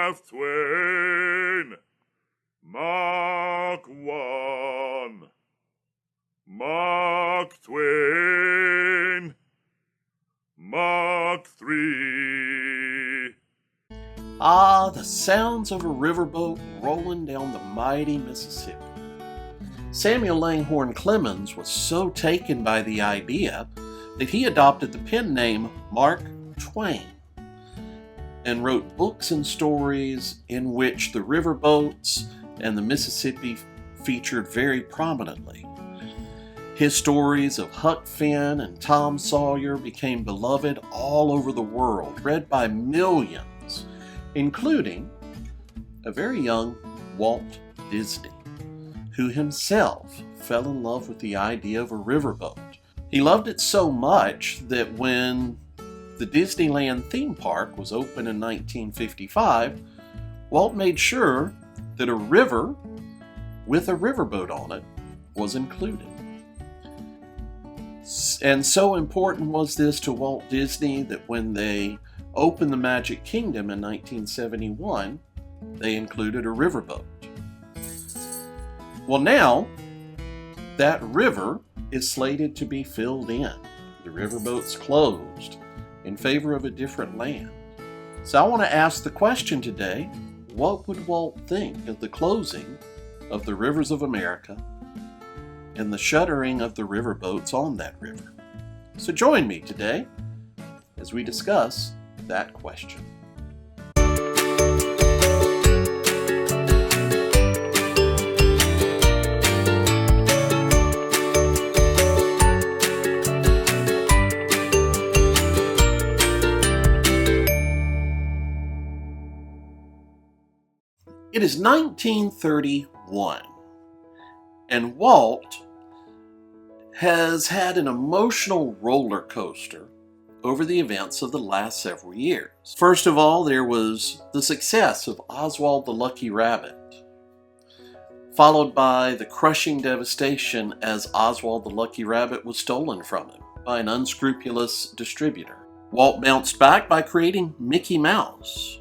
Mark Twain. Mark 1. Mark Twain. Mark 3. Ah, the sounds of a riverboat rolling down the mighty Mississippi. Samuel Langhorne Clemens was so taken by the idea that he adopted the pen name Mark Twain and wrote books and stories in which the riverboats and the Mississippi featured very prominently. His stories of Huck Finn and Tom Sawyer became beloved all over the world, read by millions, including a very young Walt Disney, who himself fell in love with the idea of a riverboat. He loved it so much that when the Disneyland theme park was opened in 1955, Walt made sure that a river with a riverboat on it was included. And so important was this to Walt Disney that when they opened the Magic Kingdom in 1971, they included a riverboat. Well, now that river is slated to be filled in. The riverboat's closed in favor of a different land. So I want to ask the question today, what would Walt think of the closing of the rivers of America and the shuttering of the riverboats on that river? So join me today as we discuss that question. It is 1931, and Walt has had an emotional roller coaster over the events of the last several years. First of all, there was the success of Oswald the Lucky Rabbit, followed by the crushing devastation as Oswald the Lucky Rabbit was stolen from him by an unscrupulous distributor. Walt bounced back by creating Mickey Mouse.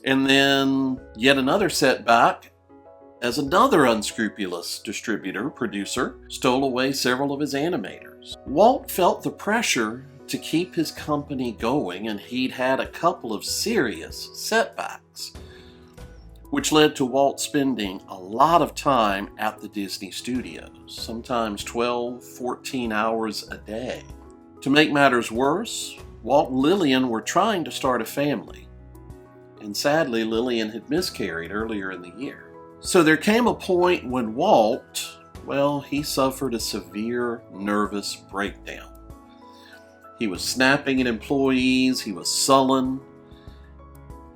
And then yet another setback as another unscrupulous producer stole away several of his animators. Walt felt the pressure to keep his company going, and he'd had a couple of serious setbacks, which led to Walt spending a lot of time at the Disney studios, sometimes 12, 14 hours a day. To make matters worse, Walt and Lillian were trying to start a family. And sadly, Lillian had miscarried earlier in the year. So there came a point when Walt, he suffered a severe nervous breakdown. He was snapping at employees, he was sullen,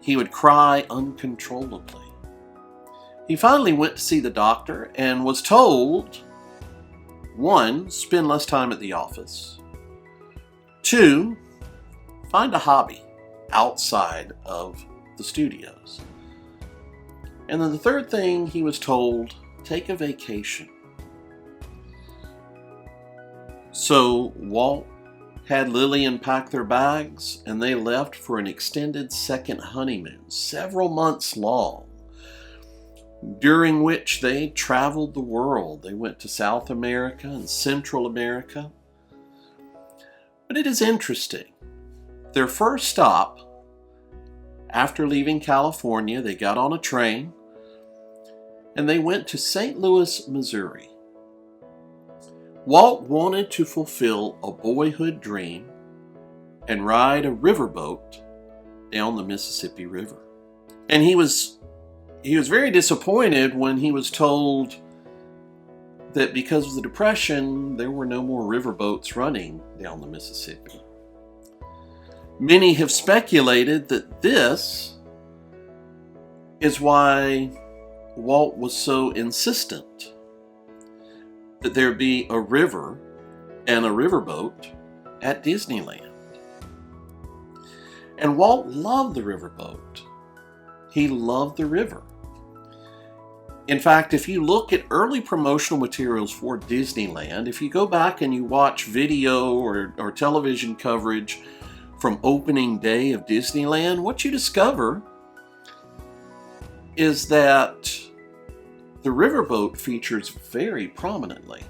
he would cry uncontrollably. He finally went to see the doctor and was told, 1, spend less time at the office. 2, find a hobby outside of the studios. And then the third thing he was told, take a vacation. So Walt had Lillian pack their bags and they left for an extended second honeymoon, several months long, during which they traveled the world. They went to South America and Central America. But it is interesting. Their first stop after leaving California, they got on a train and they went to St. Louis, Missouri. Walt wanted to fulfill a boyhood dream and ride a riverboat down the Mississippi River. And he was very disappointed when he was told that because of the Depression, there were no more riverboats running down the Mississippi. Many have speculated that this is why Walt was so insistent that there be a river and a riverboat at Disneyland. And Walt loved the riverboat. He loved the river. In fact, if you look at early promotional materials for Disneyland, if you go back and you watch video or television coverage from opening day of Disneyland, what you discover is that the riverboat features very prominently.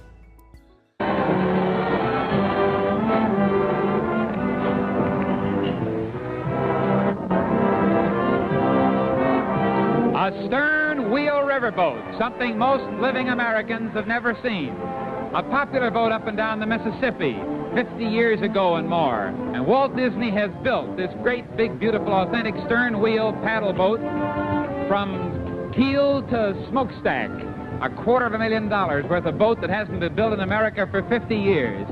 A stern-wheel riverboat, something most living Americans have never seen. A popular boat up and down the Mississippi 50 years ago and more. And Walt Disney has built this great, big, beautiful, authentic stern-wheel paddle boat from keel to smokestack. $250,000 worth of boat that hasn't been built in America for 50 years.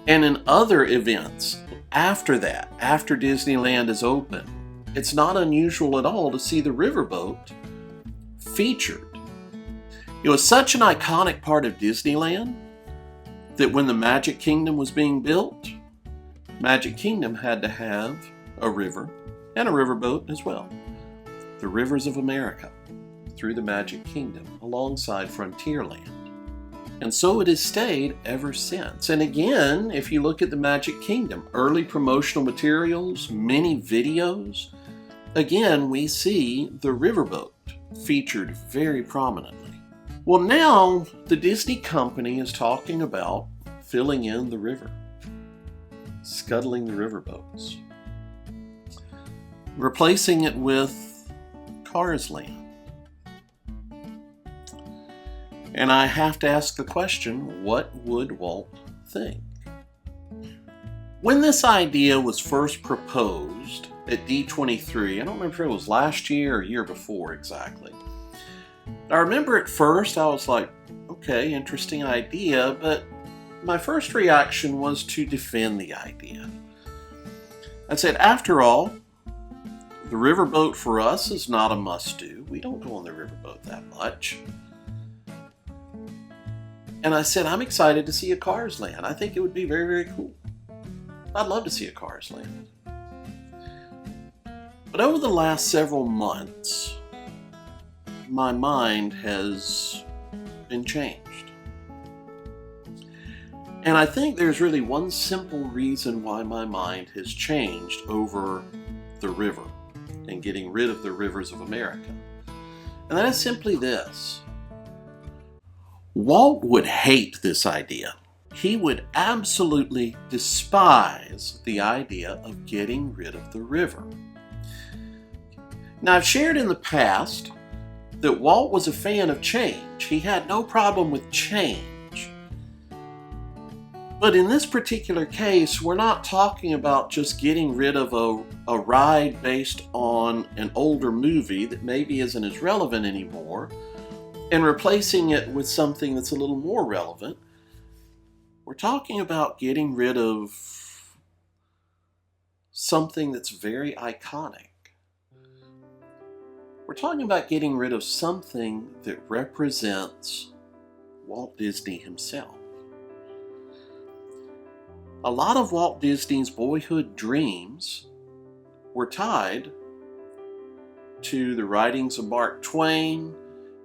And in other events, after that, after Disneyland is open, it's not unusual at all to see the riverboat featured. It was such an iconic part of Disneyland that when the Magic Kingdom was being built, Magic Kingdom had to have a river and a riverboat as well. The Rivers of America through the Magic Kingdom alongside Frontierland. And so it has stayed ever since. And again, if you look at the Magic Kingdom, early promotional materials, many videos, again, we see the riverboat featured very prominently. Well, now the Disney company is talking about filling in the river, scuttling the riverboats, replacing it with Cars Land. And I have to ask the question, what would Walt think? When this idea was first proposed at D23, I don't remember if it was last year or year before exactly. I remember at first I was like, okay, interesting idea, but my first reaction was to defend the idea. I said, after all, the riverboat for us is not a must-do. We don't go on the riverboat that much. And I said, I'm excited to see a Cars Land. I think it would be very, very cool. I'd love to see a Cars Land. But over the last several months, my mind has been changed. And I think there's really one simple reason why my mind has changed over the river and getting rid of the rivers of America. And that is simply this. Walt would hate this idea. He would absolutely despise the idea of getting rid of the river. Now, I've shared in the past that Walt was a fan of change. He had no problem with change. But in this particular case, we're not talking about just getting rid of a ride based on an older movie that maybe isn't as relevant anymore and replacing it with something that's a little more relevant. We're talking about getting rid of something that's very iconic. We're talking about getting rid of something that represents Walt Disney himself. A lot of Walt Disney's boyhood dreams were tied to the writings of Mark Twain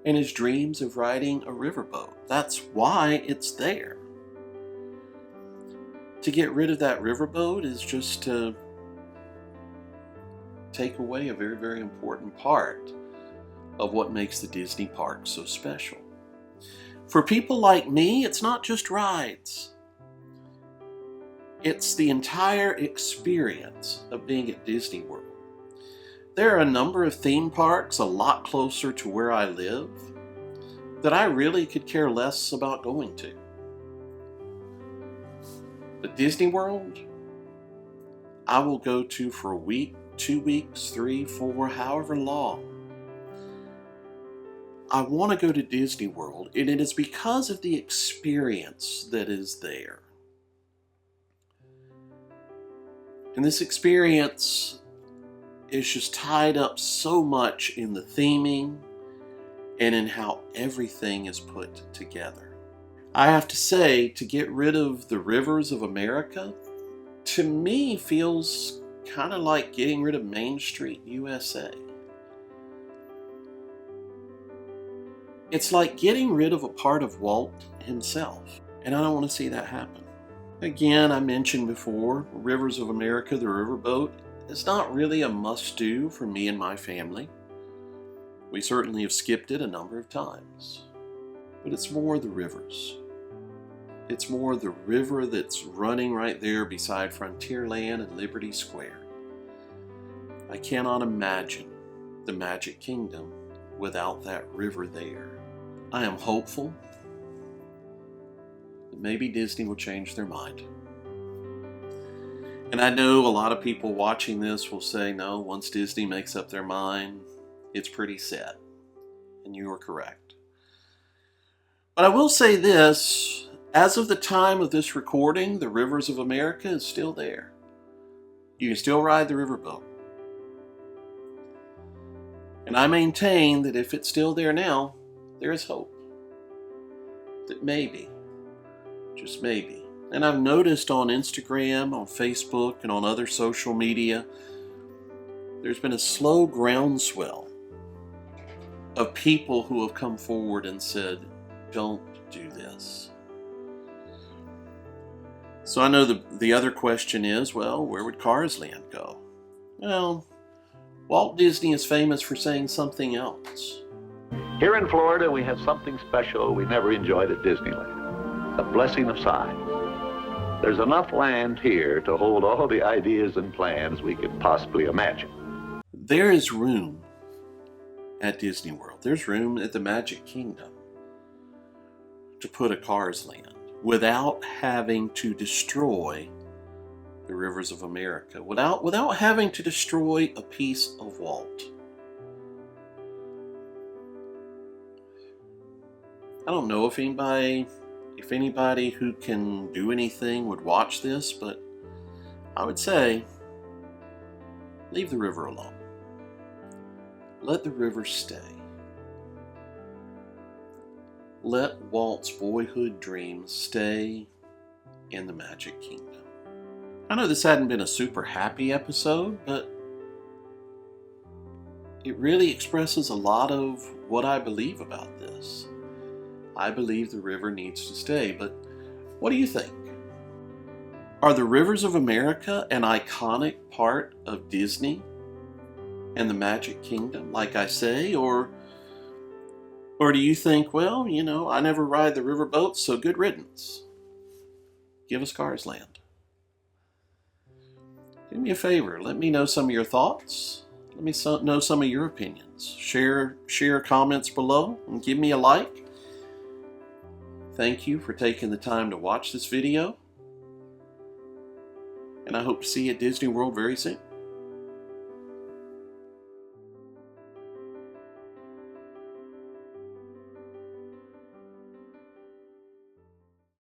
and his dreams of riding a riverboat. That's why it's there. To get rid of that riverboat is just to take away a very, very important part of what makes the Disney park so special. For people like me, it's not just rides. It's the entire experience of being at Disney World. There are a number of theme parks a lot closer to where I live that I really could care less about going to. But Disney World, I will go to for a week, 2 weeks, 3, 4, however long. I want to go to Disney World, and it is because of the experience that is there. And this experience is just tied up so much in the theming and in how everything is put together. I have to say, to get rid of the rivers of America, to me feels kind of like getting rid of Main Street, USA. It's like getting rid of a part of Walt himself, and I don't want to see that happen. Again, I mentioned before, Rivers of America, the riverboat, is not really a must-do for me and my family. We certainly have skipped it a number of times. But it's more the rivers. It's more the river that's running right there beside Frontierland and Liberty Square. I cannot imagine the Magic Kingdom without that river there. I am hopeful that maybe Disney will change their mind. And I know a lot of people watching this will say, no, once Disney makes up their mind, it's pretty set. And you are correct. But I will say this, as of the time of this recording, the Rivers of America is still there. You can still ride the riverboat. And I maintain that if it's still there now, there is hope. That maybe, just maybe. And I've noticed on Instagram, on Facebook, and on other social media, there's been a slow groundswell of people who have come forward and said, don't do this. So I know the other question is, well, where would Cars Land go? Well, Walt Disney is famous for saying something else. Here in Florida, we have something special we never enjoyed at Disneyland, the blessing of size. There's enough land here to hold all the ideas and plans we could possibly imagine. There is room at Disney World. There's room at the Magic Kingdom to put a Cars Land without having to destroy the Rivers of America, without having to destroy a piece of Walt. I don't know if anybody who can do anything would watch this, but I would say, leave the river alone. Let the river stay. Let Walt's boyhood dreams stay in the Magic Kingdom. I know this hadn't been a super happy episode, but it really expresses a lot of what I believe about this. I believe the river needs to stay, but what do you think? Are the Rivers of America an iconic part of Disney and the Magic Kingdom, like I say, or do you think, well, you know, I never ride the riverboat, so good riddance. Give us Cars Land. Do me a favor, let me know some of your thoughts. Let me know some of your opinions. Share comments below and give me a like. Thank you for taking the time to watch this video. And I hope to see you at Disney World very soon.